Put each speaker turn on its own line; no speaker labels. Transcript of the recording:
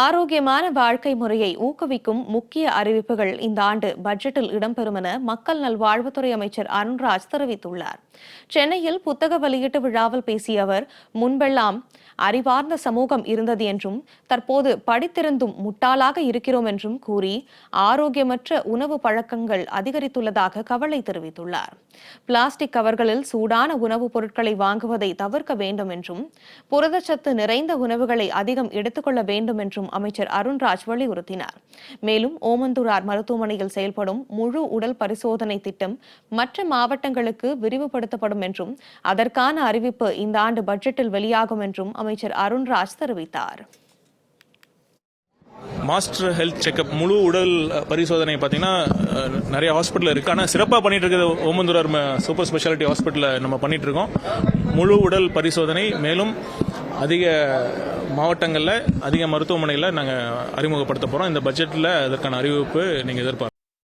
ஆரோக்கியமான வாழ்க்கை முறையை ஊக்குவிக்கும் முக்கிய அறிவிப்புகள் இந்த ஆண்டு பட்ஜெட்டில் இடம்பெறும் என மக்கள் நல்வாழ்வுத்துறை அமைச்சர் அருண்ராஜ் தெரிவித்துள்ளார். சென்னையில் புத்தக வெளியீட்டு விழாவில் பேசிய அவர், முன்பெல்லாம் அறிவார்ந்த சமூகம் இருந்தது என்றும் தற்போது படித்திருந்தும் முட்டாளாக இருக்கிறோம் என்றும் கூறி ஆரோக்கியமற்ற உணவு பழக்கங்கள் அதிகரித்துள்ளதாக கவலை தெரிவித்துள்ளார். பிளாஸ்டிக் கவர்களில் சூடான உணவுப் பொருட்களை வாங்குவதை தவிர்க்க வேண்டும் என்றும் புரதச்சத்து நிறைந்த உணவுகளை அதிகம் எடுத்துக்கொள்ள வேண்டும் என்றும் அமைச்சர் அருண்ராஜ் வலியுறுத்தினார். மேலும் ஓமந்தூரார் மருத்துவமனையில் செயல்படும் முழு உடல் பரிசோதனை திட்டம் மற்ற மாவட்டங்களுக்கு விரிவுபடுத்தப்படும் என்றும் அதற்கான அறிவிப்பு இந்த ஆண்டு பட்ஜெட்டில் வெளியாகும் என்றும் அமைச்சர் அருண்ராஜ் தெரிவித்தார்.
மாஸ்டர் ஹெல்த் செக்அப் முழு உடல் பரிசோதனை பார்த்தீங்கன்னா நிறைய ஹாஸ்பிட்டல் இருக்குது. ஆனால் சிறப்பாக பண்ணிட்டு இருக்கிறது ஓமந்தூரார் சூப்பர் ஸ்பெஷாலிட்டி ஹாஸ்பிட்டலில் நம்ம பண்ணிட்டு இருக்கோம். முழு உடல் பரிசோதனை மேலும் அதிக மாவட்டங்களில் அதிக மருத்துவமனையில் நாங்கள் அறிமுகப்படுத்த போகிறோம். இந்த பட்ஜெட்டில் அதற்கான அறிவிப்பு நீங்கள் எதிர்பார்க்கலாம்.